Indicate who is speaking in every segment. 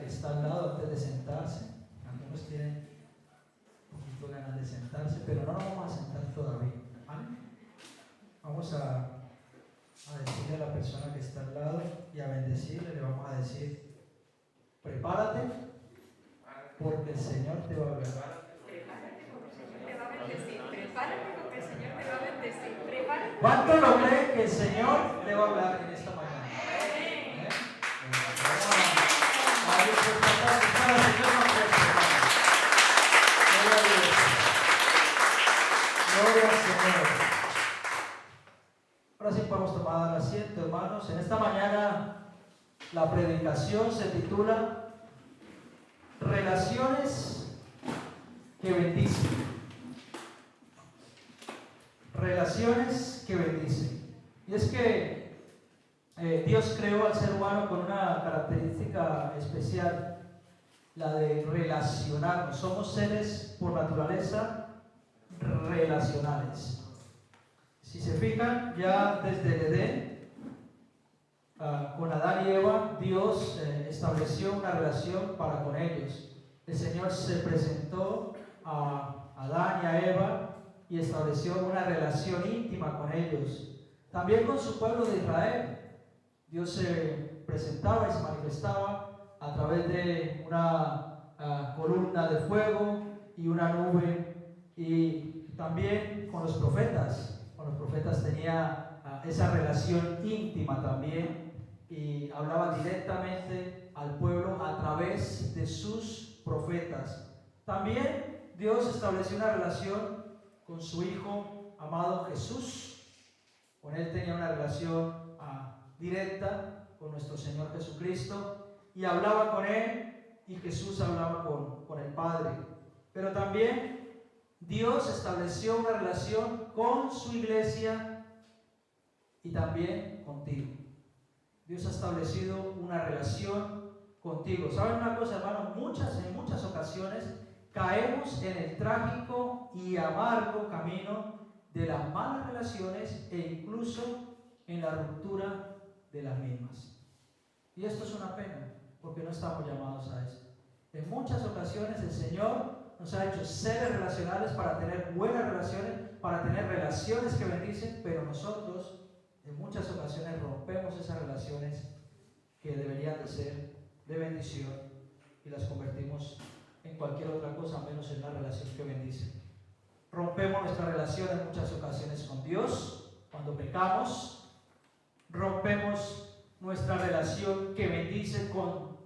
Speaker 1: que está al lado antes de sentarse. Algunos tienen un poquito ganas de sentarse, pero no nos vamos a sentar todavía, ¿vale? Vamos a decirle a la persona que está al lado y a bendecirle. Le vamos a decir: prepárate, porque el Señor te va a hablar. ¿Cuántos lo creen que el Señor le va a hablar en esta mañana? Gloria al Señor. Ahora sí podemos tomar asiento, hermanos. En esta mañana la predicación se titula Relaciones que bendicen. Relaciones que bendicen. Y es que Dios creó al ser humano con una característica especial, la de relacionarnos. Somos seres por naturaleza relacionales. Si se fijan, ya desde el Edén, con Adán y Eva, Dios estableció una relación para con ellos. El Señor se presentó a Adán y a Eva y estableció una relación íntima con ellos. También con su pueblo de Israel. Dios se presentaba y se manifestaba a través de una columna de fuego y una nube. Y también con los profetas. Con los profetas tenía esa relación íntima también. Y hablaba directamente al pueblo a través de sus profetas. También Dios estableció una relación con su Hijo amado Jesús. Con Él tenía una relación directa con nuestro Señor Jesucristo, y hablaba con Él, y Jesús hablaba con el Padre. Pero también Dios estableció una relación con su iglesia y también contigo. Dios ha establecido una relación contigo. ¿Saben una cosa, hermano? En muchas ocasiones caemos en el trágico y amargo camino de las malas relaciones e incluso en la ruptura de las mismas. Y esto es una pena, porque no estamos llamados a eso. En muchas ocasiones el Señor nos ha hecho seres relacionales para tener buenas relaciones, para tener relaciones que bendicen, pero nosotros en muchas ocasiones rompemos esas relaciones que deberían de ser de bendición y las convertimos en cualquier otra cosa menos en una relación que bendice. Rompemos nuestra relación en muchas ocasiones con Dios cuando pecamos. Rompemos nuestra relación que bendice con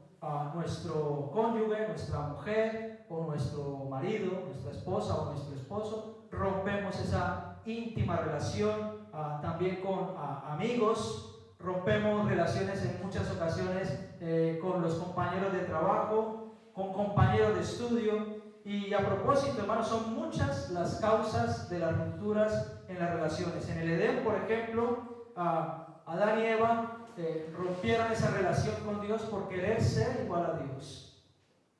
Speaker 1: nuestro cónyuge, nuestra mujer o nuestro marido, nuestra esposa o nuestro esposo. Rompemos esa íntima relación también con amigos. Rompemos relaciones en muchas ocasiones con los compañeros de trabajo, con compañeros de estudio. Y a propósito, hermanos, son muchas las causas de las rupturas en las relaciones. En el Edén, por ejemplo, Adán y Eva rompieron esa relación con Dios por querer ser igual a Dios.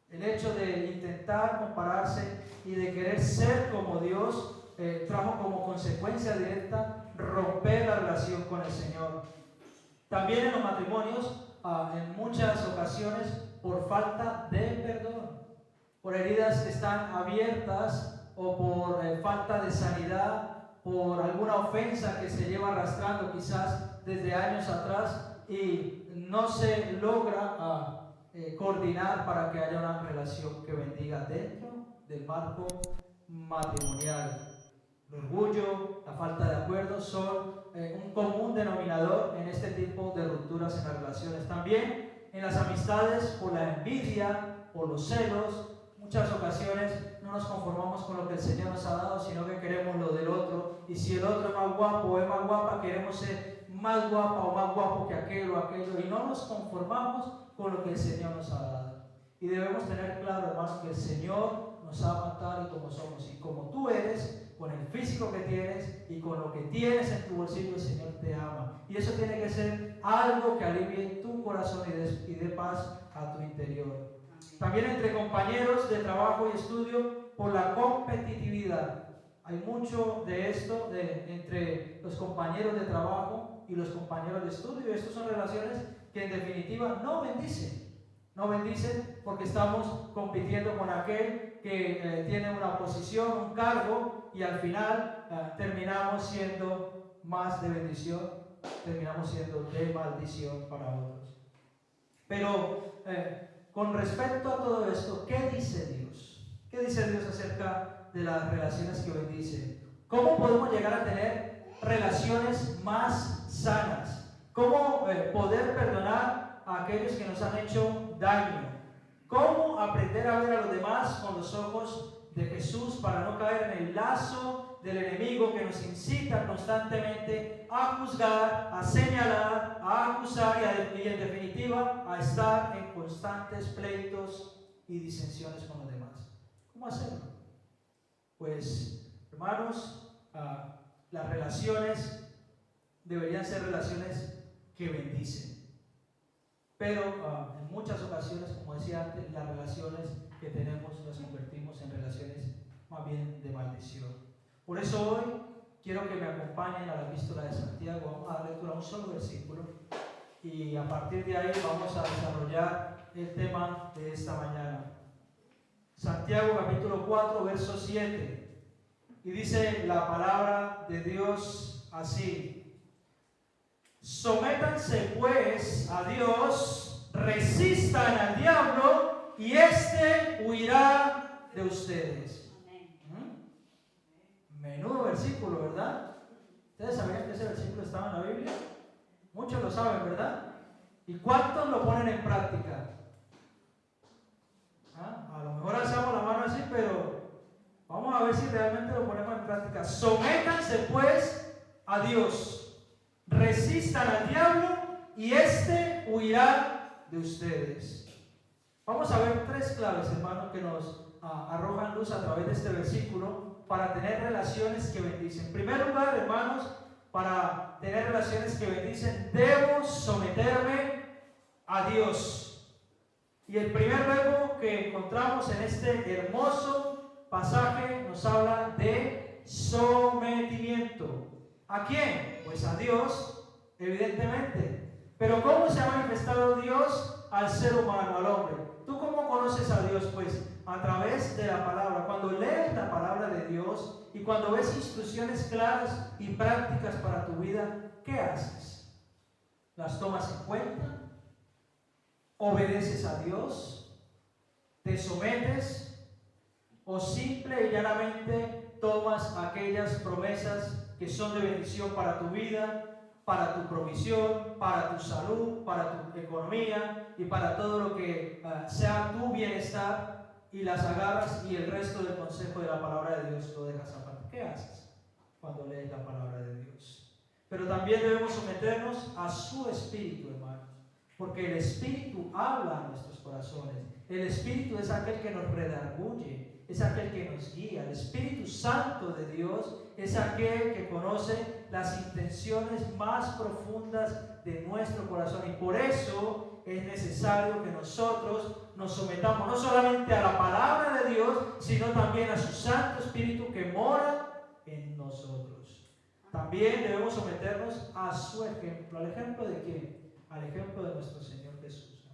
Speaker 1: El hecho de intentar compararse y de querer ser como Dios trajo como consecuencia directa romper la relación con el Señor. También en los matrimonios, en muchas ocasiones, por falta de perdón, por heridas que están abiertas o por falta de sanidad, por alguna ofensa que se lleva arrastrando quizás desde años atrás y no se logra coordinar para que haya una relación que bendiga dentro del marco matrimonial. El orgullo, la falta de acuerdo son un común denominador en este tipo de rupturas en las relaciones. También en las amistades, por la envidia, por los celos. Muchas ocasiones no nos conformamos con lo que el Señor nos ha dado, sino que queremos lo del otro. Y si el otro es más guapo o es más guapa, queremos ser más guapa o más guapo que aquel o aquello. Y no nos conformamos con lo que el Señor nos ha dado. Y debemos tener claro, hermanos, que el Señor nos ama tal y como somos. Y como tú eres, con el físico que tienes y con lo que tienes en tu bolsillo, el Señor te ama. Y eso tiene que ser algo que alivie tu corazón y dé paz a tu interior. También entre compañeros de trabajo y estudio, por la competitividad. Hay mucho de esto entre los compañeros de trabajo y los compañeros de estudio. Estas son relaciones que en definitiva no bendicen. No bendice porque estamos compitiendo con aquel que tiene una posición, un cargo, y al final terminamos siendo más de bendición, terminamos siendo de maldición para otros. Pero con respecto a todo esto, ¿qué dice Dios? ¿Qué dice Dios acerca de las relaciones que bendice? ¿Cómo podemos llegar a tener relaciones más sanas? ¿Cómo poder perdonar a aquellos que nos han hecho daño? ¿Cómo aprender a ver a los demás con los ojos de Jesús para no caer en el lazo del enemigo que nos incita constantemente a juzgar, a señalar, a acusar y en definitiva a estar en constantes pleitos y disensiones con los demás? ¿Cómo hacerlo? Pues, hermanos, las relaciones deberían ser relaciones que bendicen. Pero en muchas ocasiones, como decía antes, las relaciones que tenemos las convertimos en relaciones más bien de maldición. Por eso hoy quiero que me acompañen a la epístola de Santiago. Vamos a dar lectura a un solo versículo y a partir de ahí vamos a desarrollar el tema de esta mañana. Santiago capítulo 4, verso 7. Y dice la palabra de Dios así: sométanse pues a Dios, resistan al diablo y éste huirá de ustedes. Menudo versículo, ¿verdad? ¿Ustedes sabían que ese versículo estaba en la Biblia? Muchos lo saben, ¿verdad? ¿Y cuántos lo ponen en práctica? A lo mejor alzamos la mano así, pero vamos a ver si realmente lo ponemos en práctica. Sométanse pues a Dios, resistan al diablo y éste huirá de ustedes. Vamos a ver tres claves, hermanos, que nos arrojan luz a través de este versículo para tener relaciones que bendicen. En primer lugar, hermanos, para tener relaciones que bendicen, debo someterme a Dios. Y el primer verbo que encontramos en este hermoso pasaje nos habla de sometimiento. ¿A quién? Pues a Dios, evidentemente. Pero ¿cómo se ha manifestado Dios al ser humano, al hombre? ¿Tú cómo conoces a Dios? Pues a través de la palabra. Cuando lees la palabra de Dios y cuando ves instrucciones claras y prácticas para tu vida, ¿qué haces? ¿Las tomas en cuenta? ¿Obedeces a Dios? ¿Te sometes? ¿O simple y llanamente tomas aquellas promesas que son de bendición para tu vida, para tu provisión, para tu salud, para tu economía y para todo lo que sea tu bienestar, y las agarras y el resto del consejo de la palabra de Dios lo dejas aparte? ¿Qué haces cuando lees la palabra de Dios? Pero también debemos someternos a su Espíritu, hermanos, porque el Espíritu habla a nuestros corazones. El Espíritu es aquel que nos redarguye, es aquel que nos guía. El Espíritu Santo de Dios es aquel que conoce las intenciones más profundas de nuestro corazón, y por eso es necesario que nosotros nos sometamos no solamente a la palabra de Dios, sino también a su Santo Espíritu que mora en nosotros. También debemos someternos a su ejemplo. ¿Al ejemplo de quién? Al ejemplo de nuestro Señor Jesús.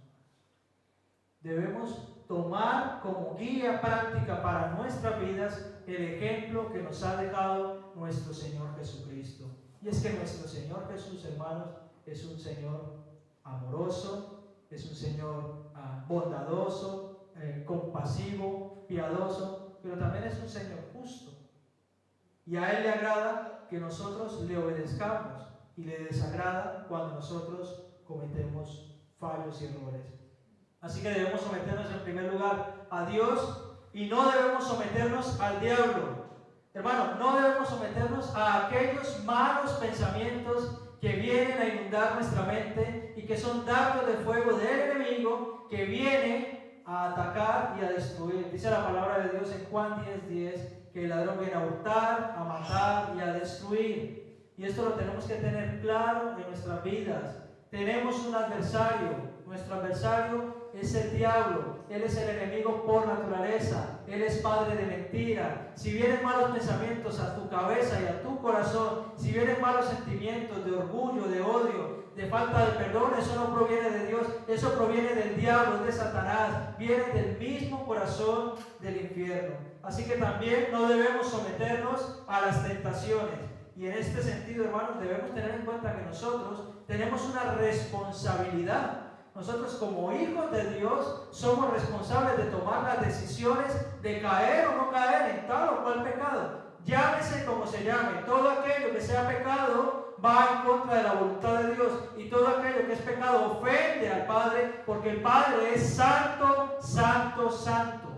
Speaker 1: Debemos tomar como guía práctica para nuestras vidas el ejemplo que nos ha dejado nuestro Señor Jesucristo. Y es que nuestro Señor Jesús, hermanos, es un Señor amoroso, es un Señor bondadoso, compasivo, piadoso, pero también es un Señor justo. Y a Él le agrada que nosotros le obedezcamos, y le desagrada cuando nosotros cometemos fallos y errores. Así que debemos someternos en primer lugar a Dios y no debemos someternos al diablo. Hermano, no debemos someternos a aquellos malos pensamientos que vienen a inundar nuestra mente y que son dardos de fuego del enemigo que viene a atacar y a destruir. Dice la palabra de Dios en Juan 10:10 que el ladrón viene a hurtar, a matar y a destruir. Y esto lo tenemos que tener claro en nuestras vidas. Tenemos un adversario. Nuestro adversario es el diablo. Él es el enemigo por naturaleza. Él es padre de mentira. Si vienen malos pensamientos a tu cabeza y a tu corazón, si vienen malos sentimientos de orgullo, de odio, de falta de perdón, eso no proviene de Dios, eso proviene del diablo, es de Satanás, viene del mismo corazón del infierno. Así que también no debemos someternos a las tentaciones. Y en este sentido, hermanos, debemos tener en cuenta que nosotros tenemos una responsabilidad. Nosotros como hijos de Dios somos responsables de tomar las decisiones de caer o no caer en tal o cual pecado. Llámese como se llame, todo aquello que sea pecado va en contra de la voluntad de Dios, y todo aquello que es pecado ofende al Padre, porque el Padre es santo, santo, santo.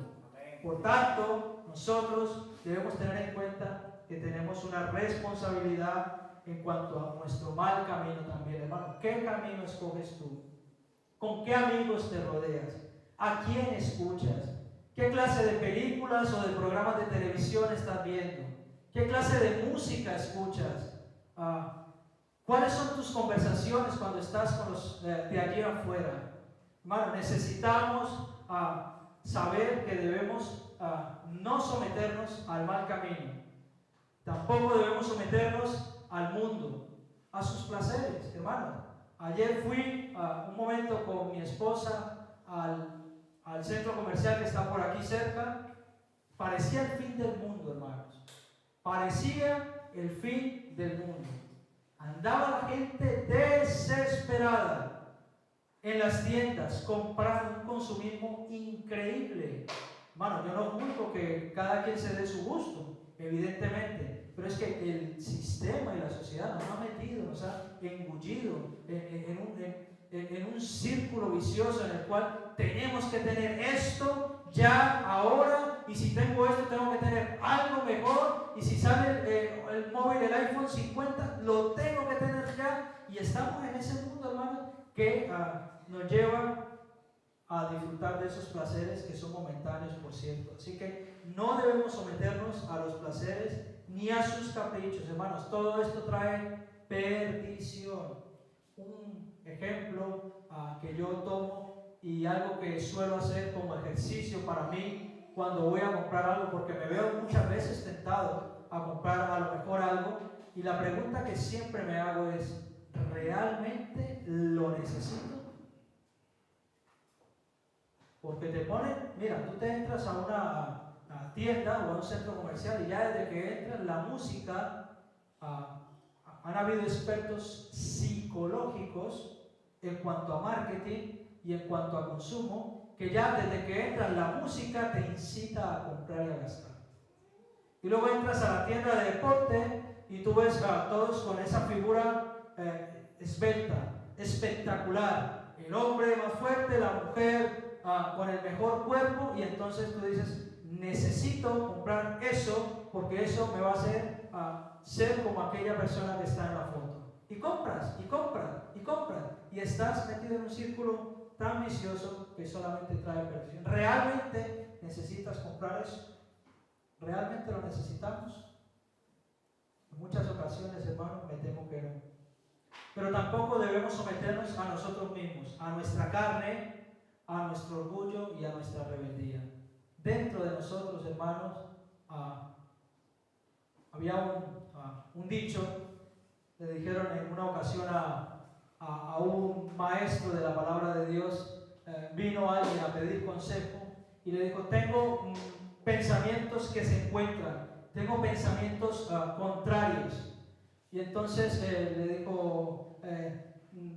Speaker 1: Por tanto, nosotros debemos tener en cuenta que tenemos una responsabilidad en cuanto a nuestro mal camino también, hermano. ¿Qué camino escoges tú? ¿Con qué amigos te rodeas? ¿A quién escuchas? ¿Qué clase de películas o de programas de televisión estás viendo? ¿Qué clase de música escuchas? ¿Cuáles son tus conversaciones cuando estás con los de allí afuera? Hermano, necesitamos saber que debemos no someternos al mal camino. Tampoco debemos someternos al mundo, a sus placeres, hermano. Ayer fui un momento con mi esposa al centro comercial que está por aquí cerca. Parecía el fin del mundo, hermanos. Parecía el fin del mundo. Andaba la gente desesperada en las tiendas, comprando un consumismo increíble. Hermano, yo no juzgo que cada quien se dé su gusto, evidentemente, pero es que el sistema y la sociedad nos ha metido, nos ha engullido en un círculo vicioso en el cual tenemos que tener esto ya, ahora, y si tengo esto tengo que tener algo mejor, y si sale el móvil, el iPhone 50, lo tengo que tener ya, y estamos en ese mundo, hermano, que nos lleva a disfrutar de esos placeres que son momentáneos, por cierto. Así que no debemos someternos a los placeres ni a sus caprichos, hermanos. Todo esto trae perdición. Un ejemplo que yo tomo y algo que suelo hacer como ejercicio para mí cuando voy a comprar algo, porque me veo muchas veces tentado a comprar a lo mejor algo, y la pregunta que siempre me hago es: ¿realmente lo necesito? Porque te ponen, mira, tú te entras a una tienda o a un centro comercial y ya desde que entras la música, han habido expertos psicológicos en cuanto a marketing y en cuanto a consumo, que ya desde que entras la música te incita a comprar y a gastar. Y luego entras a la tienda de deporte y tú ves a todos con esa figura esbelta, espectacular, el hombre más fuerte, la mujer con el mejor cuerpo, y entonces tú dices: necesito comprar eso porque eso me va a hacer ser como aquella persona que está en la foto. Y compras, y compras, y compras, y estás metido en un círculo tan vicioso que solamente trae perdición. ¿Realmente necesitas comprar eso? ¿Realmente lo necesitamos? En muchas ocasiones, hermanos, me temo que no. Pero tampoco debemos someternos a nosotros mismos, a nuestra carne, a nuestro orgullo y a nuestra rebeldía. Dentro de nosotros, hermanos, había un dicho. Le dijeron en una ocasión a un maestro de la palabra de Dios, vino alguien a pedir consejo y le dijo: tengo pensamientos que se encuentran, tengo pensamientos contrarios. Y entonces le dijo: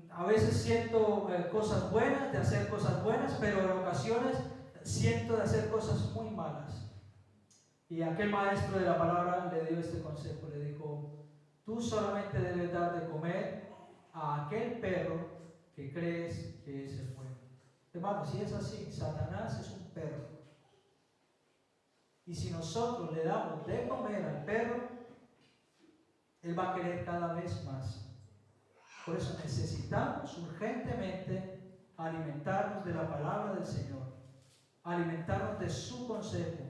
Speaker 1: a veces siento cosas buenas, de hacer cosas buenas, pero en ocasiones siento de hacer cosas muy malas. Y aquel maestro de la palabra le dio este consejo, le dijo: tú solamente debes dar de comer a aquel perro que crees que es el bueno. Hermano, si es así, Satanás es un perro. Y si nosotros le damos de comer al perro, él va a querer cada vez más. Por eso necesitamos urgentemente alimentarnos de la palabra del Señor, alimentarnos de su consejo,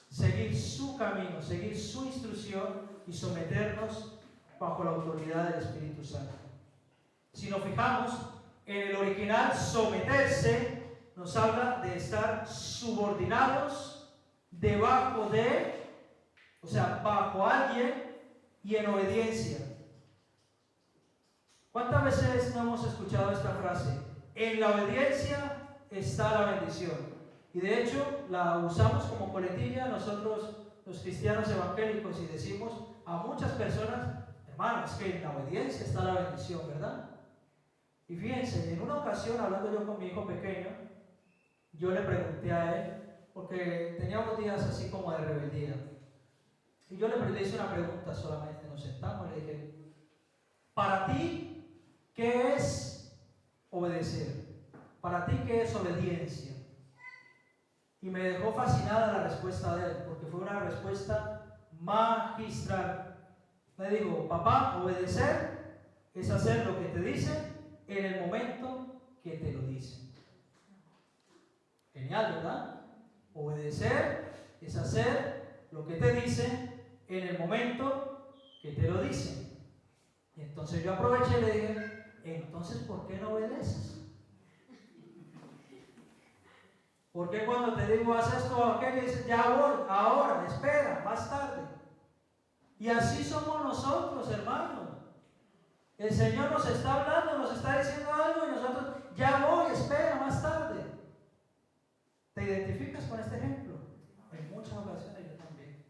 Speaker 1: seguir su camino, seguir su instrucción y someternos bajo la autoridad del Espíritu Santo. Si nos fijamos en el original, someterse nos habla de estar subordinados, debajo de, o sea, bajo alguien y en obediencia. ¿Cuántas veces no hemos escuchado esta frase? En la obediencia está la bendición. Y de hecho la usamos como coletilla nosotros los cristianos evangélicos y decimos a muchas personas, hermanos, que en la obediencia está la bendición, ¿verdad? Y fíjense, en una ocasión hablando yo con mi hijo pequeño, yo le pregunté a él, porque tenía unos días así como de rebeldía, y yo le hice una pregunta solamente, nos sentamos y le dije, para ti, ¿qué es obedecer? Para ti, ¿qué es obediencia? Y me dejó fascinada la respuesta de él, porque fue una respuesta magistral. Le digo, papá, obedecer es hacer lo que te dicen en el momento que te lo dicen. Genial, ¿verdad? Obedecer es hacer lo que te dicen en el momento que te lo dicen. Y entonces yo aproveché y le dije, entonces, ¿por qué no obedeces? ¿Por qué cuando te digo haz esto o aquello dices ya voy, ahora, espera, más tarde? Y así somos nosotros, hermanos. El Señor nos está hablando, nos está diciendo algo y nosotros ya voy, espera, más tarde. ¿Te identificas con este ejemplo? En muchas ocasiones yo también.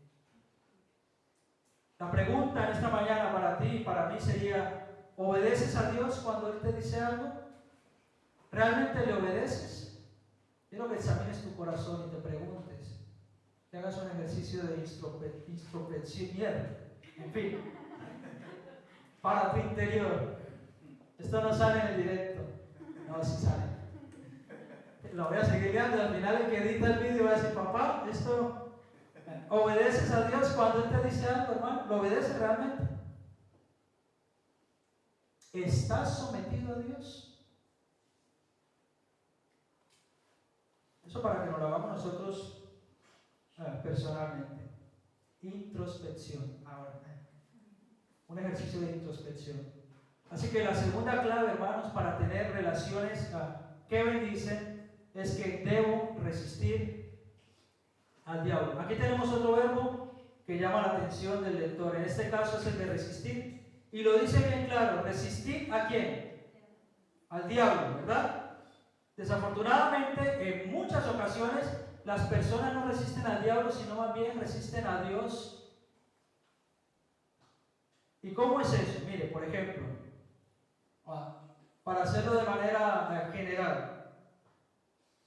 Speaker 1: La pregunta en esta mañana para ti y para mí sería, ¿obedeces a Dios cuando Él te dice algo? ¿Realmente le obedeces? Quiero que examines tu corazón y te preguntes, que hagas un ejercicio de introspección, en fin, para tu interior. Esto no sale en el directo, no, sí sale. Lo voy a seguir viendo, al final el que edita el vídeo va a decir, papá, esto, ¿obedeces a Dios cuando Él te dice algo, hermano? ¿Lo obedeces realmente? ¿Estás sometido a Dios? Eso para que nos lo hagamos nosotros personalmente. Introspección. Ahora, un ejercicio de introspección. Así que la segunda clave, hermanos, para tener relaciones que bendicen es que debo resistir al diablo. Aquí tenemos otro verbo que llama la atención del lector. En este caso es el de resistir. Y lo dice bien claro. ¿Resistir a quién? Al diablo, ¿verdad? Desafortunadamente, en muchas ocasiones, las personas no resisten al diablo, sino más bien resisten a Dios. ¿Y cómo es eso? Mire, por ejemplo, para hacerlo de manera general,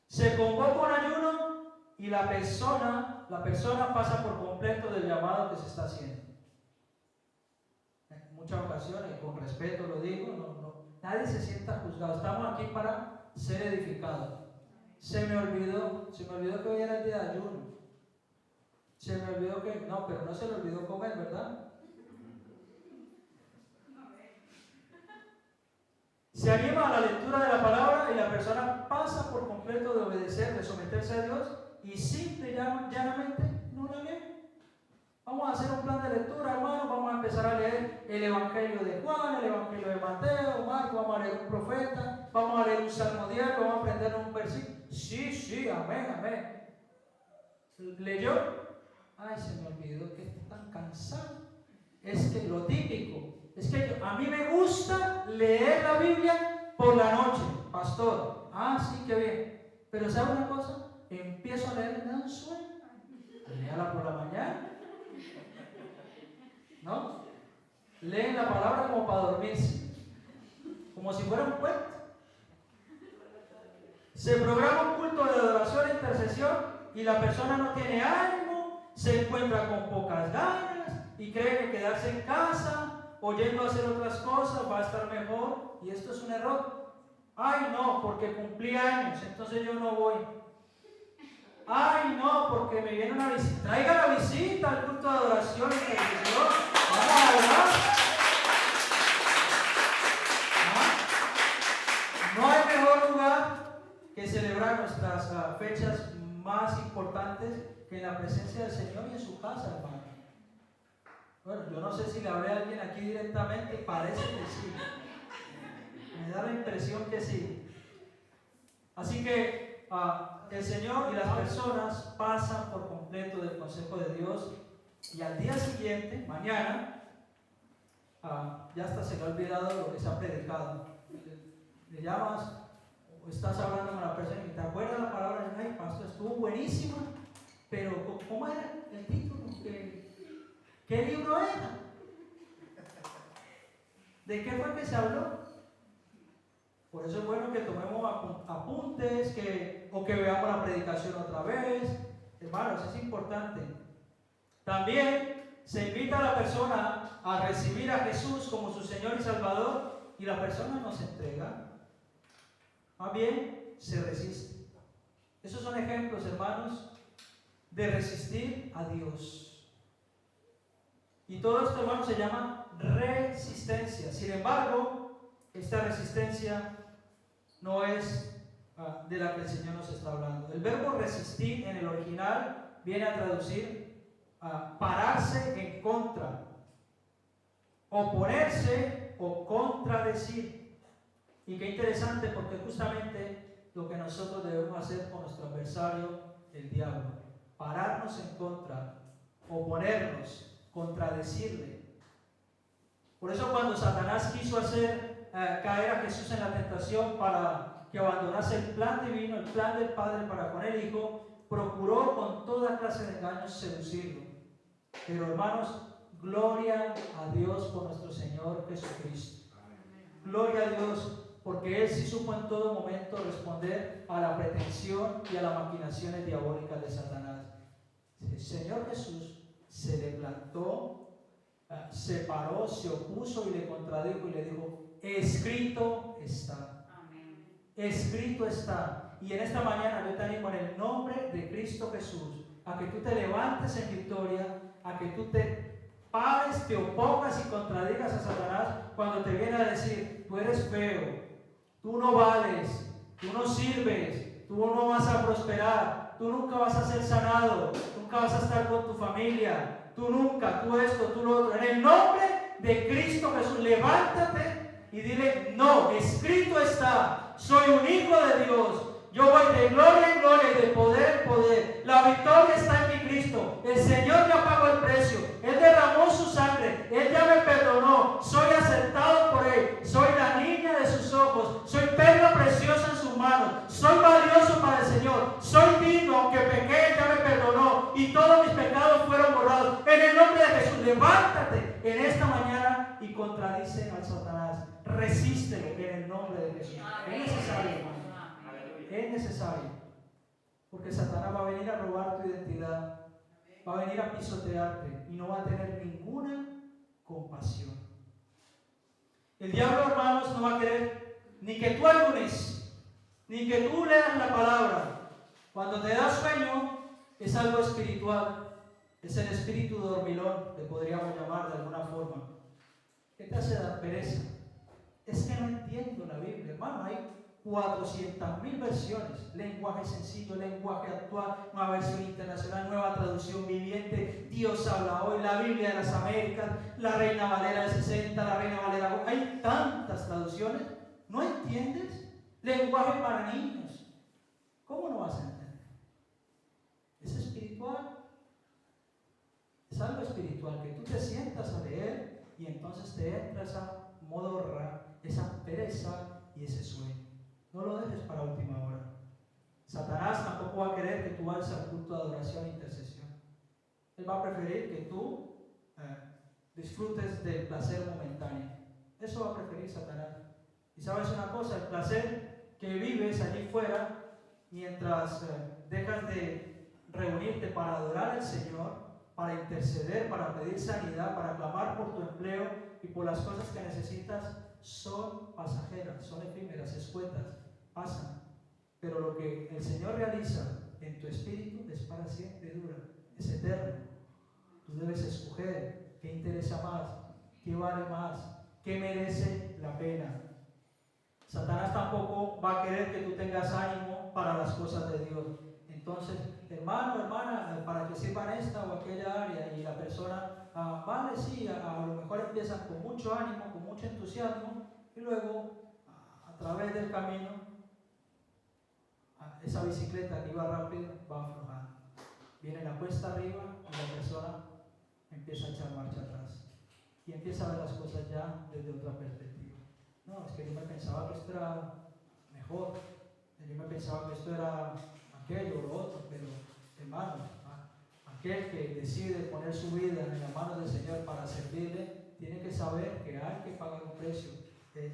Speaker 1: se convoca un ayuno y la persona pasa por completo del llamado que se está haciendo. En muchas ocasiones, con respeto lo digo, nadie se sienta juzgado. Estamos aquí para ser edificado. Se me olvidó que hoy era el día de ayuno. Se me olvidó que, no, pero no se le olvidó comer, ¿verdad? Se anima a la lectura de la palabra y la persona pasa por completo de obedecer, de someterse a Dios y simple y llanamente no la lee. Vamos a hacer un plan de lectura, hermano. Vamos a empezar a leer el Evangelio de Juan, el Evangelio de Mateo, Marco, vamos a leer un profeta, vamos a leer un Salmo diario, vamos a aprender un versículo. Sí, amén. ¿Leyó? Ay, se me olvidó que está tan cansado. Es que lo típico, es que a mí me gusta leer la Biblia por la noche, pastor. Ah, sí, qué bien. Pero ¿sabe una cosa? Empiezo a leer y me da un sueño. Léala por la mañana. ¿No? Leen la palabra como para dormirse, como si fuera un cuento. Se programa un culto de adoración e intercesión y la persona no tiene ánimo, se encuentra con pocas ganas y cree que quedarse en casa o yendo a hacer otras cosas va a estar mejor, y esto es un error. Ay, no, porque cumplí años, entonces yo no voy. Ay, no, porque me viene una visita. Traiga la visita al culto de adoración y intercesión. Vamos a orar. No hay mejor lugar que celebrar nuestras fechas más importantes que en la presencia del Señor y en su casa, hermano. Bueno, yo no sé si le hablé a alguien aquí directamente, parece que sí. Me da la impresión que sí. Así que el Señor y las personas pasan por completo del consejo de Dios y al día siguiente, mañana, ya hasta se le ha olvidado lo que se ha predicado. Le llamas o estás hablando con la persona y te acuerdas la palabra, ay, pastor, estuvo buenísima, pero ¿cómo era el título? ¿Qué libro era? ¿De qué fue que se habló? Por eso es bueno que tomemos apuntes, o que veamos la predicación otra vez. Hermanos, es importante. También se invita a la persona a recibir a Jesús como su Señor y Salvador, y la persona no se entrega. Más bien, se resiste. Esos son ejemplos, hermanos, de resistir a Dios. Y todo esto, hermanos, se llama resistencia. Sin embargo, esta resistencia no es de la que el Señor nos está hablando. El verbo resistir en el original viene a traducir pararse en contra, oponerse o contradecir. Y qué interesante, porque justamente lo que nosotros debemos hacer con nuestro adversario, el diablo, pararnos en contra, oponernos, contradecirle. Por eso cuando Satanás quiso hacer caer a Jesús en la tentación para que abandonase el plan divino, el plan del Padre para con el Hijo, procuró con toda clase de engaños seducirlo. Pero hermanos, gloria a Dios por nuestro Señor Jesucristo. Gloria a Dios, porque Él sí supo en todo momento responder a la pretensión y a las maquinaciones diabólicas de Satanás. El Señor Jesús se le plantó, se paró, se opuso y le contradijo y le dijo: escrito está. Amén. Escrito está. Y en esta mañana yo te animo en el nombre de Cristo Jesús a que tú te levantes en victoria, a que tú te pares, te opongas y contradigas a Satanás cuando te viene a decir: tú eres feo, tú no vales, tú no sirves, tú no vas a prosperar, tú nunca vas a ser sanado, nunca vas a estar con tu familia, tú nunca, tú esto, tú lo otro. En el nombre de Cristo Jesús, levántate y dile: no, escrito está, soy un hijo de Dios, yo voy de gloria en gloria y de poder en poder. La victoria está en mi Cristo. El Señor ya pagó el precio, Él derramó su sangre, Él ya me perdonó, soy aceptado por Él, soy la niña de sus ojos, soy perla preciosa en sus manos, soy valioso para el Señor, soy digno, aunque pequé, Él ya me perdonó y todos mis pecados fueron borrados. En el nombre de Jesús, levántate en esta mañana y contradice al Satanás, resístelo en el nombre de Jesús. Es necesario, hermano. Es necesario, porque Satanás va a venir a robar tu identidad, va a venir a pisotearte y no va a tener ninguna compasión. El diablo, hermanos, no va a querer ni que tú ayunes, ni que tú leas la palabra. Cuando te da sueño, es algo espiritual, es el espíritu dormilón, le podríamos llamar de alguna forma. ¿Qué te hace dar pereza? Es que no entiendo la Biblia, hermano. Hay 400.000 versiones, lenguaje sencillo, lenguaje actual, nueva versión internacional, nueva traducción viviente, Dios habla hoy, la Biblia de las Américas, la Reina Valera del 60, la Reina Valera, hay tantas traducciones. ¿No entiendes? Lenguaje para niños. ¿Cómo no vas a entender? Es espiritual. Es algo espiritual, que tú te sientas a leer y entonces te entra esa modorra, esa pereza y ese sueño. No lo dejes para última hora. Satanás tampoco va a querer que tú vayas al culto de adoración e intercesión. Él va a preferir que tú disfrutes del placer momentáneo. Eso va a preferir Satanás. Y sabes una cosa, el placer que vives allí fuera, mientras dejas de reunirte para adorar al Señor, para interceder, para pedir sanidad, para clamar por tu empleo y por las cosas que necesitas, son pasajeras, son efímeras, escuetas, pasan. Pero lo que el Señor realiza en tu espíritu es para siempre, dura, es eterno. Tú debes escoger qué interesa más, qué vale más, qué merece la pena. Satanás tampoco va a querer que tú tengas ánimo para las cosas de Dios. Entonces, hermano, hermana, para que sepan esta o aquella área, y la persona, vale, sí, a lo mejor empiezan con mucho ánimo, con mucho entusiasmo, y luego, a través del camino, esa bicicleta que iba rápido va aflojando. Viene la cuesta arriba y la persona empieza a echar marcha atrás. y empieza a ver las cosas ya desde otra perspectiva. No, es que yo me pensaba que esto era mejor, yo me pensaba que esto era aquello o lo otro, pero hermano, aquel que decide poner su vida en las manos del Señor para servirle, tiene que saber que hay que pagar un precio.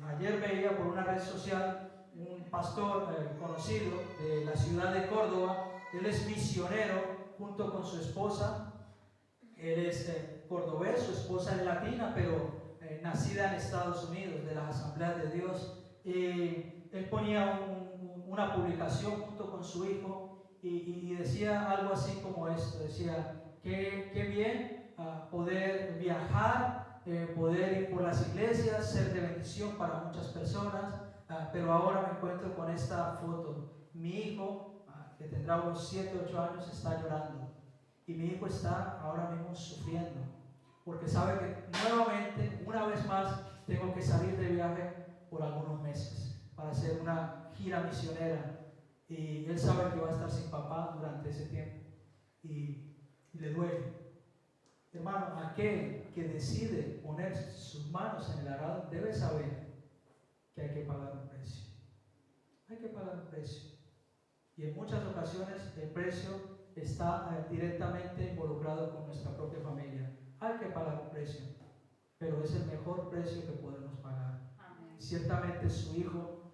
Speaker 1: Ayer veía por una red social un pastor conocido de la ciudad de Córdoba. Él es misionero junto con su esposa. Él es cordobés, su esposa es latina, pero nacida en Estados Unidos, de las Asambleas de Dios. Él ponía una publicación junto con su hijo y decía algo así como esto. Decía, qué bien poder viajar, poder ir por las iglesias, ser de bendición para muchas personas, pero ahora me encuentro con esta foto. Mi hijo, que tendrá unos 7, 8 años, está llorando. Y mi hijo está ahora mismo sufriendo, porque sabe que nuevamente, una vez más, tengo que salir de viaje por algunos meses para hacer una gira misionera. Y él sabe que va a estar sin papá durante ese tiempo. Y le duele. Hermano, aquel que decide poner sus manos en el arado debe saber que hay que pagar un precio. Hay que pagar un precio. Y en muchas ocasiones el precio está directamente involucrado con nuestra propia familia. Hay que pagar un precio, pero es el mejor precio que podemos pagar. Amén. Ciertamente su hijo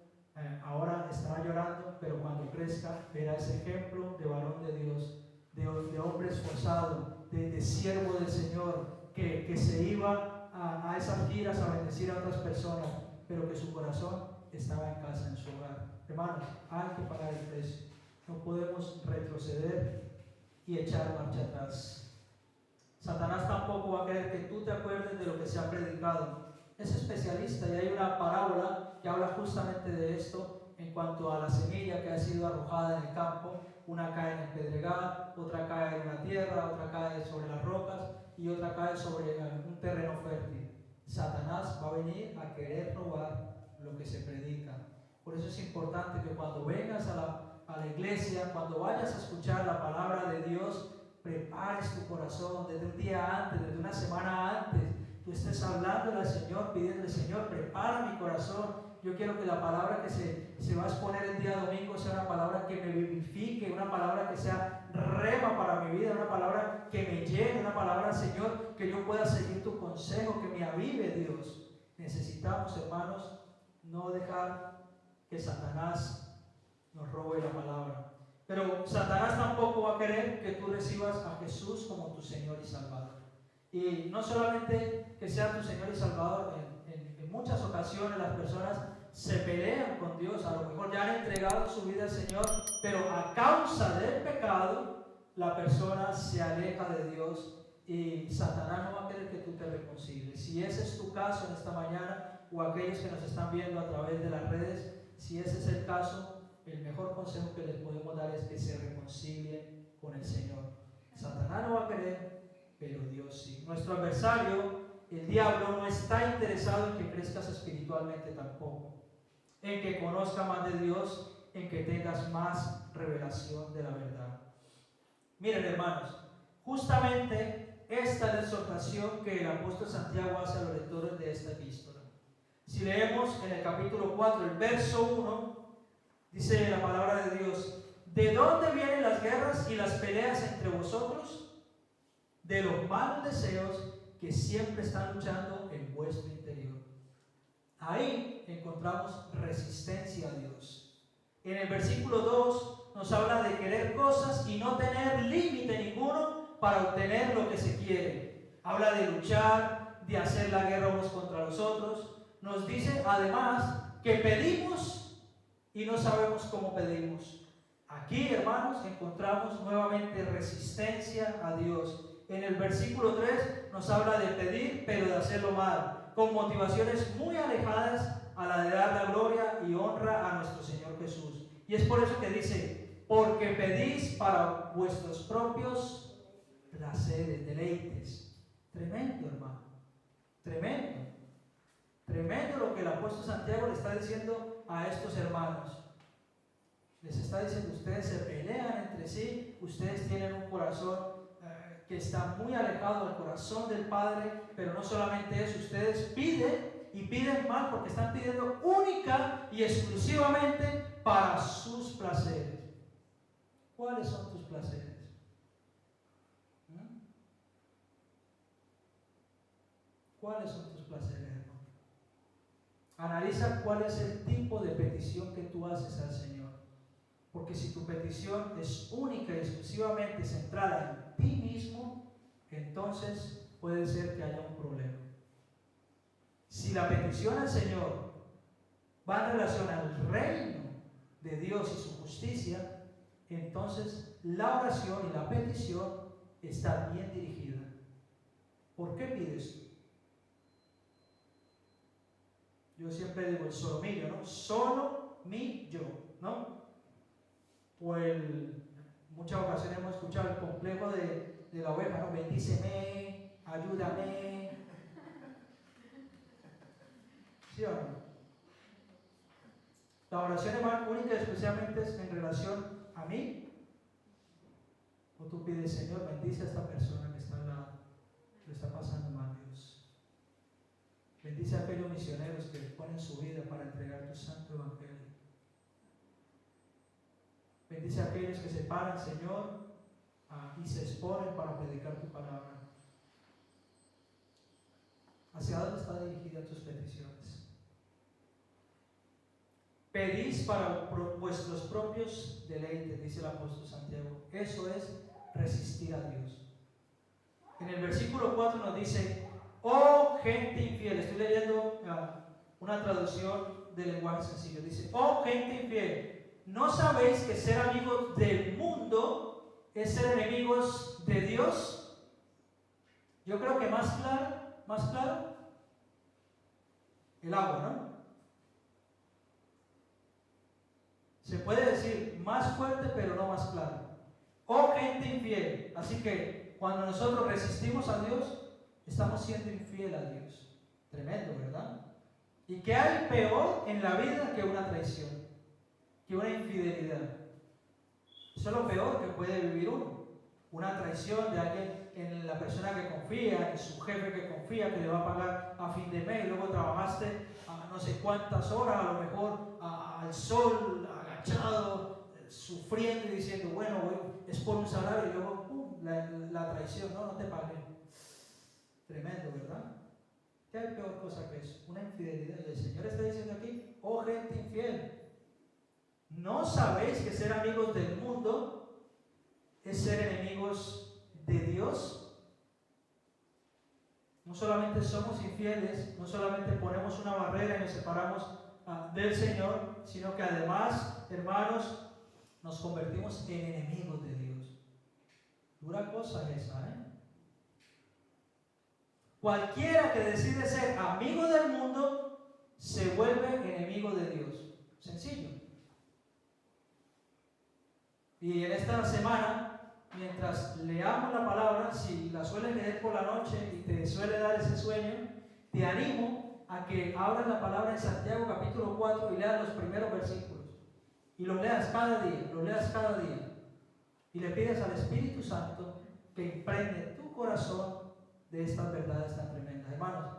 Speaker 1: ahora estará llorando, pero cuando crezca verá ese ejemplo de varón de Dios, de hombre esforzado, de siervo del Señor, que se iba a esas giras a bendecir a otras personas, pero que su corazón estaba en casa, en su hogar. Hermanos, hay que pagar el precio. No podemos retroceder y echar marcha atrás. Satanás tampoco va a querer que tú te acuerdes de lo que se ha predicado. Es especialista y hay una parábola que habla justamente de esto en cuanto a la semilla que ha sido arrojada en el campo. Una cae en el pedregal, otra cae en la tierra, otra cae sobre las rocas y otra cae sobre un terreno fértil. Satanás va a venir a querer robar lo que se predica. Por eso es importante que cuando vengas a la iglesia, cuando vayas a escuchar la palabra de Dios, prepares tu corazón desde un día antes, desde una semana antes. Tú estés hablando al Señor, pidiéndole: Señor, prepara mi corazón. Yo quiero que la palabra que se va a exponer el día domingo sea una palabra que me vivifique, una palabra que sea rema para mi vida, una palabra que me llene, una palabra, Señor, que yo pueda seguir tu consejo, que me avive, Dios. Necesitamos, hermanos, no dejar que Satanás nos robe la palabra. Pero Satanás tampoco va a querer que tú recibas a Jesús como tu Señor y Salvador. Y no solamente que sea tu Señor y Salvador, en muchas ocasiones las personas se pelean con Dios, a lo mejor ya han entregado su vida al Señor, pero a causa del pecado, la persona se aleja de Dios y Satanás no va a querer que tú te reconcilies. Si ese es tu caso en esta mañana, o aquellos que nos están viendo a través de las redes, si ese es el caso, el mejor consejo que les podemos dar es que se reconcilien con el Señor. Satanás no va a querer, pero Dios sí. Nuestro adversario, el diablo, no está interesado en que crezcas espiritualmente tampoco, en que conozcas más de Dios, en que tengas más revelación de la verdad. Miren, hermanos, justamente esta es la exhortación que el apóstol Santiago hace a los lectores de esta epístola. Si leemos en el capítulo 4, el verso 1, dice la palabra de Dios: ¿de dónde vienen las guerras y las peleas entre vosotros? De los malos deseos que siempre están luchando en vuestro interior. Ahí encontramos resistencia a Dios. En el versículo 2 nos habla de querer cosas y no tener límite ninguno para obtener lo que se quiere. Habla de luchar, de hacer la guerra unos contra los otros. Nos dice además que pedimos y no sabemos cómo pedimos. Aquí, hermanos, encontramos nuevamente resistencia a Dios. En el versículo 3 nos habla de pedir, pero de hacerlo mal, con motivaciones muy alejadas a la de dar la gloria y honra a nuestro Señor Jesús. Y es por eso que dice: porque pedís para vuestros propios placeres, deleites. Tremendo, hermano. Tremendo. Tremendo lo que el apóstol Santiago le está diciendo a estos hermanos. Les está diciendo: ustedes se pelean entre sí, ustedes tienen un corazón que está muy alejado del corazón del Padre, pero no solamente eso, ustedes piden y piden mal porque están pidiendo única y exclusivamente para sus placeres. ¿Cuáles son tus placeres? ¿Cuáles son tus placeres, hermano? Analiza cuál es el tipo de petición que tú haces al Señor. Porque si tu petición es única y exclusivamente centrada en ti mismo, entonces puede ser que haya un problema. Si la petición al Señor va en relación al reino de Dios y su justicia, entonces la oración y la petición está bien dirigida. ¿Por qué pides tú? Yo siempre digo el solomillo, ¿no? Solo mi yo, ¿no? O muchas ocasiones hemos escuchado el complejo de la oveja, ¿no? Bendíceme, ayúdame. ¿Sí o no? La oración es única y especialmente es en relación a mí. O tú pides, Señor, bendice a esta persona que está al lado, que lo está pasando mal, Dios. Bendice a aquellos misioneros que ponen su vida para entregar tu santo evangelio. Bendice a aquellos que se paran, Señor, y se exponen para predicar tu palabra. ¿Hacia dónde están dirigidas tus peticiones? Pedís para vuestros propios deleites, dice el apóstol Santiago. Eso es resistir a Dios. En el versículo 4 nos dice: oh gente infiel. Estoy leyendo una traducción del lenguaje sencillo. Dice: oh gente infiel, ¿no sabéis que ser amigos del mundo es ser enemigos de Dios? Yo creo que más claro, el agua, ¿no? Se puede decir más fuerte, pero no más claro. Oh gente infiel. Así que cuando nosotros resistimos a Dios, estamos siendo infiel a Dios. Tremendo, ¿verdad? ¿Y qué hay peor en la vida que una traición? Que una infidelidad. Eso es lo peor que puede vivir uno. Una traición de alguien en la persona que confía, en su jefe que confía, que le va a pagar a fin de mes, y luego trabajaste a no sé cuántas horas, a lo mejor al sol, agachado, sufriendo y diciendo, bueno, es por un salario, y luego la traición, no te pagué. Tremendo, ¿verdad? ¿Qué hay peor cosa que eso? Una infidelidad. Y el Señor está diciendo aquí: oh gente infiel, ¿no sabéis que ser amigos del mundo es ser enemigos de Dios? No solamente somos infieles, no solamente ponemos una barrera y nos separamos del Señor, sino que además, hermanos, nos convertimos en enemigos de Dios. Dura cosa esa, ¿eh? Cualquiera que decide ser amigo del mundo se vuelve enemigo de Dios. Sencillo. Y en esta semana, mientras leamos la palabra, si la sueles leer por la noche y te suele dar ese sueño, te animo a que abras la palabra en Santiago capítulo 4 y leas los primeros versículos. Y los leas cada día. Y le pides al Espíritu Santo que impregne tu corazón de estas verdades tan tremendas. Hermanos,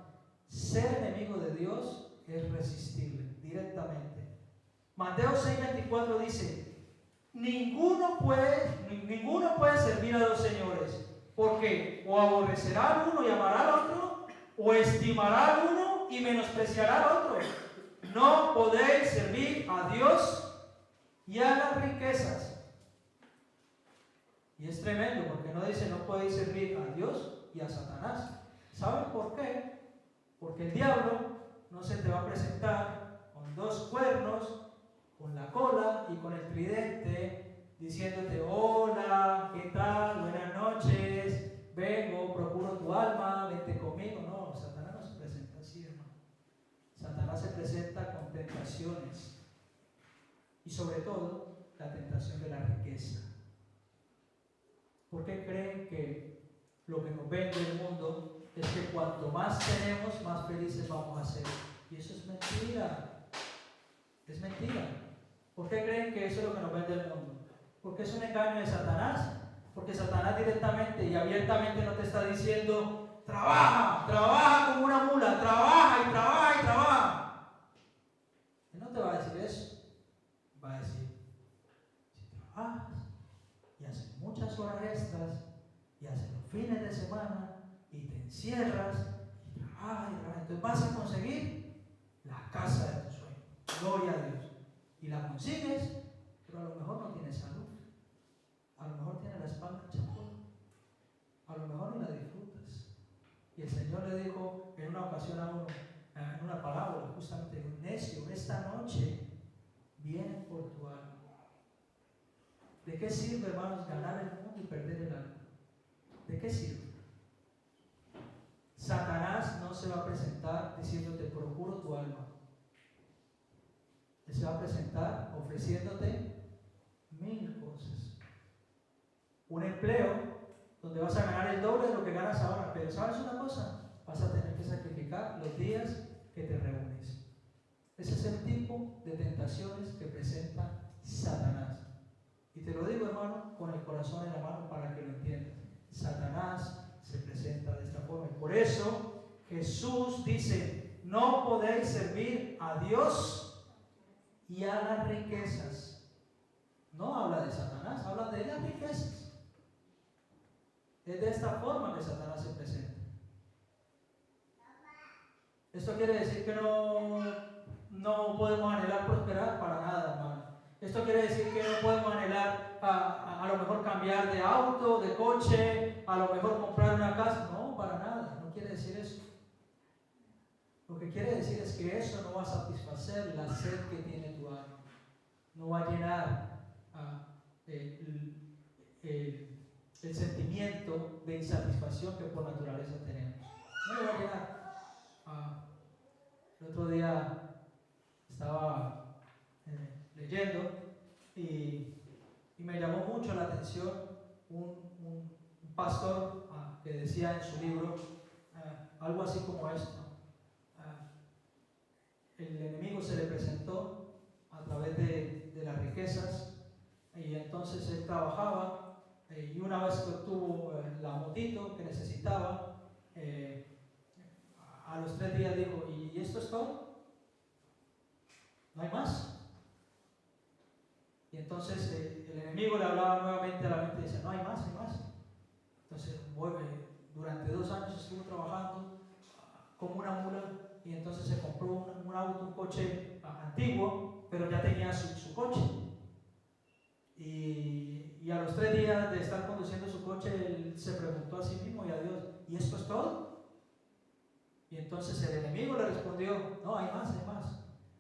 Speaker 1: ser enemigo de Dios es resistible directamente. Mateo 6:24 dice: ninguno puede servir a dos señores, porque o aborrecerá al uno y amará al otro, o estimará al uno y menospreciará al otro. No podéis servir a Dios y a las riquezas. Y es tremendo, porque no dice no podéis servir a Dios y a Satanás. ¿Saben por qué? Porque el diablo no se te va a presentar con dos cuernos, con la cola y con el tridente, diciéndote: hola, ¿qué tal? Buenas noches, vengo, procuro tu alma, vente conmigo. No, Satanás no se presenta así, hermano. Satanás se presenta con tentaciones, y sobre todo la tentación de la riqueza. ¿Por qué creen que lo que nos vende el mundo es que cuanto más tenemos, más felices vamos a ser? Y eso es mentira. Es mentira. ¿Por qué creen que eso es lo que nos vende el mundo? Porque es un engaño de Satanás. Porque Satanás Satanás directamente y abiertamente no te está diciendo, trabaja, trabaja como una mula, trabaja y trabaja y trabaja. Él no te va a decir eso. Va a decir, si trabajas y haces muchas horas extras y haces los fines de semana y te encierras y trabajas, entonces vas a conseguir la casa de tus sueños. Gloria a Dios. Y la consigues, pero a lo mejor no tienes salud. A lo mejor tienes la espalda chapada. A lo mejor ni la disfrutas. Y el Señor le dijo en una ocasión a uno, en una parábola, justamente, necio, esta noche vienen por tu alma. ¿De qué sirve, hermanos, ganar el mundo y perder el alma? ¿De qué sirve? Satanás no se va a presentar diciéndote procuro tu alma. Él se va a presentar ofreciéndote 1000 cosas. Un empleo donde vas a ganar el doble de lo que ganas ahora, pero ¿sabes una cosa? Vas a tener que sacrificar los días que te reúnes. Ese es el tipo de tentaciones que presenta Satanás. Y te lo digo, hermano, con el corazón en la mano para que lo entiendas. Satanás se presenta de esta forma. Y por eso Jesús dice, no podéis servir a Dios y a las riquezas. No habla de Satanás, habla de las riquezas. Es de esta forma que Satanás se presenta. Esto quiere decir que no podemos anhelar prosperar para nada, hermano. Esto quiere decir que no podemos anhelar a lo mejor cambiar de auto, de coche, a lo mejor comprar una casa. No, para nada, no quiere decir eso. Lo que quiere decir es que eso no va a satisfacer la sed que tiene tu alma. No va a llenar el sentimiento de insatisfacción que por naturaleza tenemos. No lo va a llenar. El otro día estaba leyendo y me llamó mucho la atención un pastor que decía en su libro algo así como esto. El enemigo se le presentó a través de las riquezas y entonces él trabajaba y una vez que obtuvo la motito que necesitaba, a los 3 días dijo, ¿y esto es todo? ¿No hay más? Y entonces el enemigo le hablaba nuevamente a la mente y decía, no hay más, hay más. Entonces durante 2 años estuvo trabajando como una mula y entonces se compró un auto, un coche antiguo, pero ya tenía su coche. Y a los 3 días de estar conduciendo su coche, él se preguntó a sí mismo y a Dios, ¿y esto es todo? Y entonces el enemigo le respondió, no, hay más, hay más.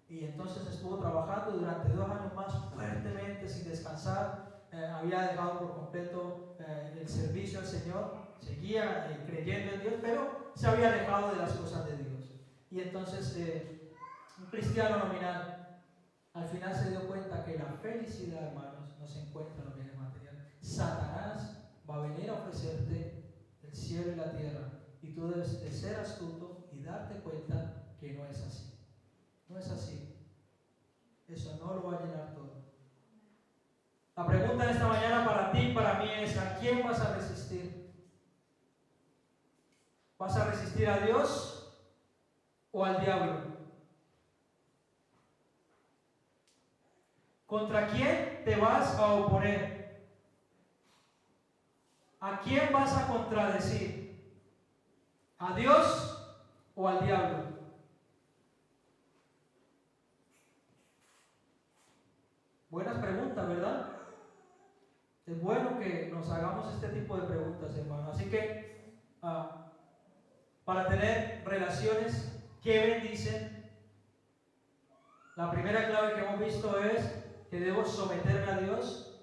Speaker 1: Y entonces estuvo trabajando durante 2 años más fuertemente, sin descansar. Había dejado por completo el servicio al Señor, seguía creyendo en Dios, pero se había alejado de las cosas de Dios. Y entonces un cristiano nominal al final se dio cuenta que la felicidad, hermanos, no se encuentra en los bienes materiales. Satanás va a venir a ofrecerte el cielo y la tierra, y tú debes de ser astuto y darte cuenta que no es así. No es así. Eso no lo va a llenar todo. La pregunta de esta mañana para ti y para mí es, ¿a quién vas a resistir? ¿Vas a resistir a Dios o al diablo? ¿Contra quién te vas a oponer? ¿A quién vas a contradecir? ¿A Dios o al diablo? Buenas preguntas, ¿verdad? Es bueno que nos hagamos este tipo de preguntas, hermano. Así que, para tener relaciones que bendicen, la primera clave que hemos visto es que debo someterme a Dios.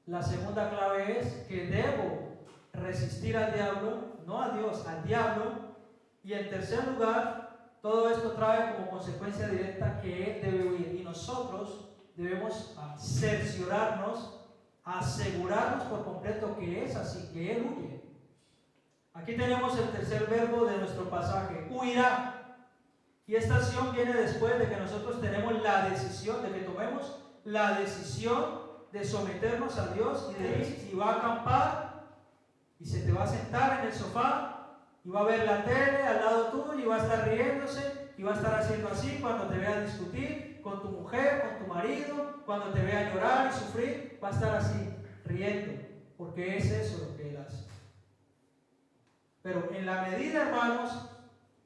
Speaker 1: La segunda clave es que debo resistir al diablo, no a Dios, al diablo. Y en tercer lugar, todo esto trae como consecuencia directa que Él debe huir. Y nosotros debemos cerciorarnos, asegurarnos por completo que es así, que Él huye. Aquí tenemos el tercer verbo de nuestro pasaje, huirá. Y esta acción viene después de que nosotros tenemos la decisión, de que tomemos la decisión de someternos a Dios y de ir. Si va a acampar, va a sentar en el sofá y va a ver la tele al lado tuyo y va a estar riéndose y va a estar haciendo así cuando te vea discutir con tu mujer, con tu marido, cuando te vea llorar y sufrir, va a estar así, riendo, porque es eso lo que él hace. Pero en la medida, hermanos,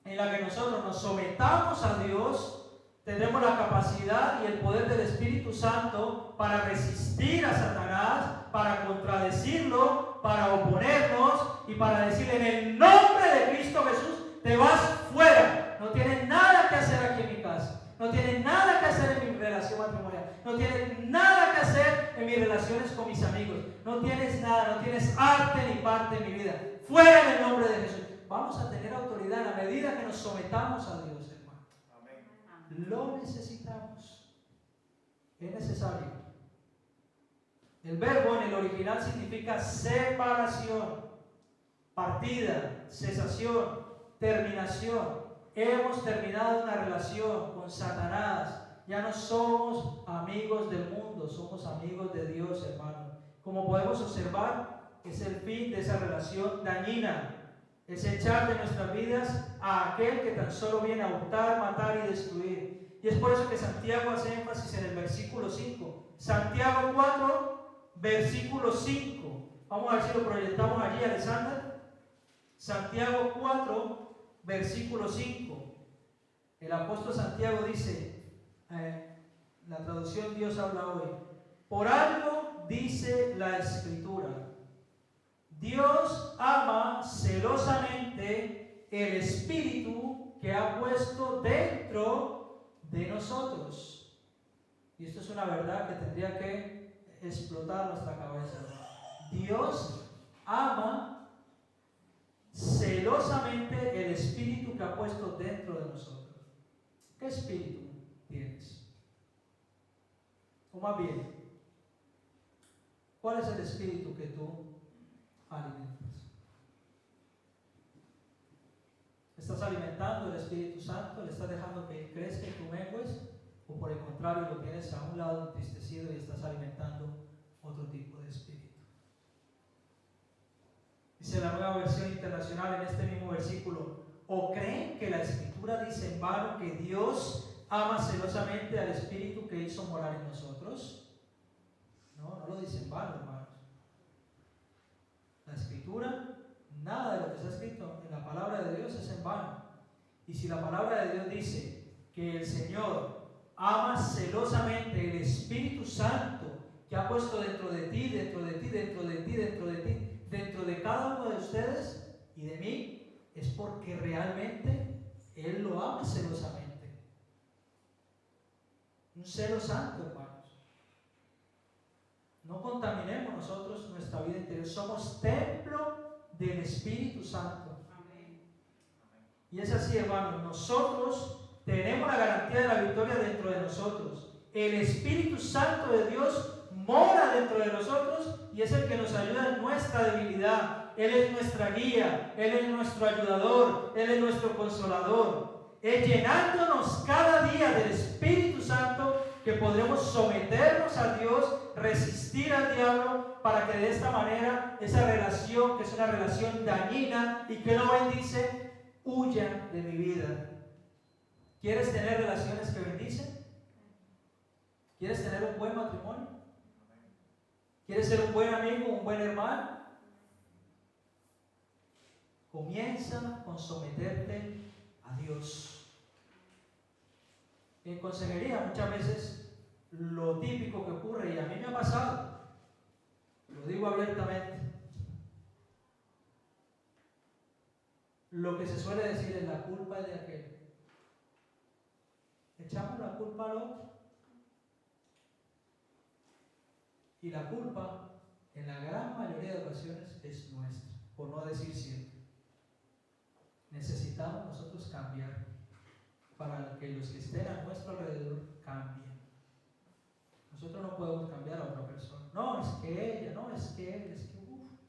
Speaker 1: en la que nosotros nos sometamos a Dios, tendremos la capacidad y el poder del Espíritu Santo para resistir a Satanás, para contradecirlo, para oponernos y para decirle: en el nombre de Cristo Jesús, te vas fuera. No tienes nada que hacer aquí en mi casa. No tienes nada que hacer en mi relación matrimonial. No tienes nada que hacer en mis relaciones con mis amigos. No tienes nada, no tienes arte ni parte en mi vida. Fuera en el nombre de Jesús. Vamos a tener autoridad a la medida que nos sometamos a Dios, hermano. Amén. Lo necesitamos. Es necesario. El verbo en el original significa separación, partida, cesación, terminación. Hemos terminado una relación con Satanás. Ya no somos amigos del mundo, somos amigos de Dios, hermano. Como podemos observar, es el fin de esa relación dañina. Es echar de nuestras vidas a aquel que tan solo viene a hurtar, matar y destruir. Y es por eso que Santiago hace énfasis en el versículo 5. Santiago 4, versículo 5. Vamos a ver si lo proyectamos allí, Alexander. Santiago 4, versículo 5. El apóstol Santiago dice, la traducción Dios habla hoy: por algo dice la Escritura, Dios ama celosamente el Espíritu que ha puesto dentro de nosotros. Y esto es una verdad que tendría que explotar nuestra cabeza. Dios ama celosamente el Espíritu que ha puesto dentro de nosotros. ¿Qué espíritu tienes? O más bien, ¿cuál es el espíritu que tú alimentas? ¿Estás alimentando el Espíritu Santo? ¿Le estás dejando que crezca y tú mengues? ¿O por el contrario lo tienes a un lado entristecido y estás alimentando otro tipo de espíritu? Dice la Nueva Versión Internacional en este mismo versículo: ¿o creen que la Escritura dice en vano que Dios ama celosamente al Espíritu que hizo morar en nosotros? No, no lo dice en vano, hermanos. La Escritura, nada de lo que está escrito en la palabra de Dios es en vano. Y si la palabra de Dios dice que el Señor ama celosamente el Espíritu Santo que ha puesto dentro de ti, dentro de ti, dentro de ti, dentro de ti, dentro de cada uno de ustedes y de mí, es porque realmente Él lo ama celosamente. Un celo santo, hermanos. No contaminemos nosotros nuestra vida interior. Somos templo del Espíritu Santo. Amén. Y es así, hermanos. Nosotros tenemos la garantía de la victoria dentro de nosotros. El Espíritu Santo de Dios mora dentro de nosotros y es el que nos ayuda en nuestra debilidad. Él es nuestra guía, Él es nuestro ayudador, Él es nuestro consolador. Es llenándonos cada día del Espíritu Santo que podremos someternos a Dios, resistir al diablo, para que de esta manera esa relación, que es una relación dañina y que no bendice, huya de mi vida. ¿Quieres tener relaciones que bendicen? ¿Quieres tener un buen matrimonio? ¿Quieres ser un buen amigo, un buen hermano? Comienza con someterte a Dios. En consejería muchas veces lo típico que ocurre, y a mí me ha pasado, lo digo abiertamente, lo que se suele decir es: la culpa es de aquel. Echamos la culpa al otro. Y la culpa, en la gran mayoría de ocasiones, es nuestra, por no decir siempre. Necesitamos nosotros cambiar para que los que estén a nuestro alrededor cambien. Nosotros no podemos cambiar a otra persona. No, es que ella, no, es que él, es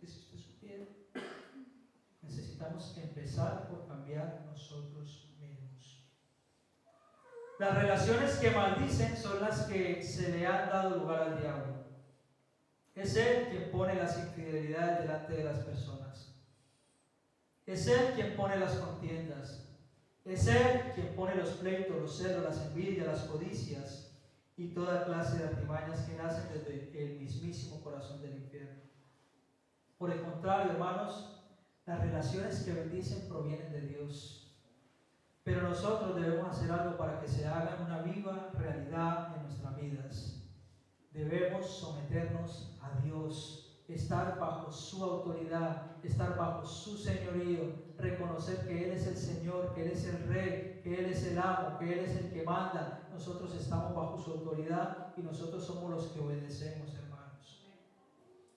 Speaker 1: que si usted supiera. Necesitamos empezar por cambiar nosotros mismos. Las relaciones que maldicen son las que se le han dado lugar al diablo. Es él quien pone las infidelidades delante de las personas. Es Él quien pone las contiendas. Es Él quien pone los pleitos, los celos, las envidias, las codicias y toda clase de artimañas que nacen desde el mismísimo corazón del infierno. Por el contrario, hermanos, las relaciones que bendicen provienen de Dios. Pero nosotros debemos hacer algo para que se hagan una viva realidad en nuestras vidas. Debemos someternos a Dios, estar bajo su autoridad, estar bajo su señorío, reconocer que Él es el Señor, que Él es el Rey, que Él es el amo, que Él es el que manda. Nosotros estamos bajo su autoridad y nosotros somos los que obedecemos, hermanos.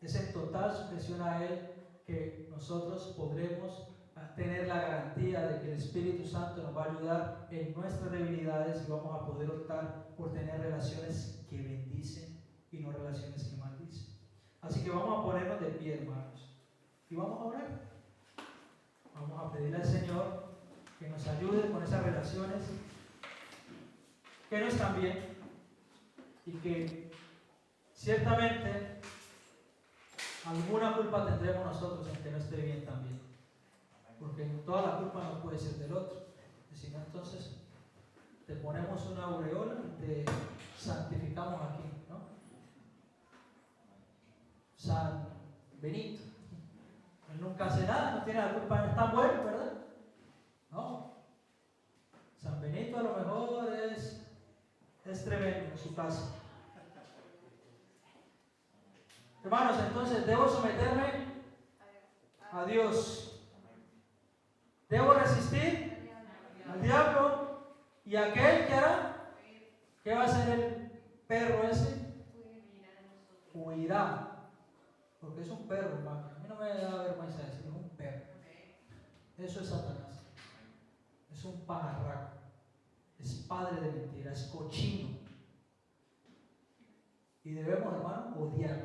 Speaker 1: Es en total sujeción a Él que nosotros podremos tener la garantía de que el Espíritu Santo nos va a ayudar en nuestras debilidades y vamos a poder optar por tener relaciones que bendicen y no relaciones que maldicen. Así que vamos a ponernos de pie, hermanos, y vamos a orar. Vamos a pedirle al Señor que nos ayude con esas relaciones que no están bien y que ciertamente alguna culpa tendremos nosotros en que no esté bien también, porque toda la culpa no puede ser del otro, si no entonces te ponemos una aureola y te santificamos aquí, ¿no? San Benito, él nunca hace nada, no tiene la culpa, no es tan bueno, ¿verdad? No, San Benito a lo mejor es tremendo en su casa. Hermanos, entonces debo someterme a Dios. Debo resistir al diablo y aquel que hará. ¿Qué va a hacer el perro ese? Huirá. Porque es un perro, hermano. A mí no me da vergüenza decir, es un perro. Eso es Satanás. Es un pajarraco. Es padre de mentira, es cochino. Y debemos, hermano, odiarlo.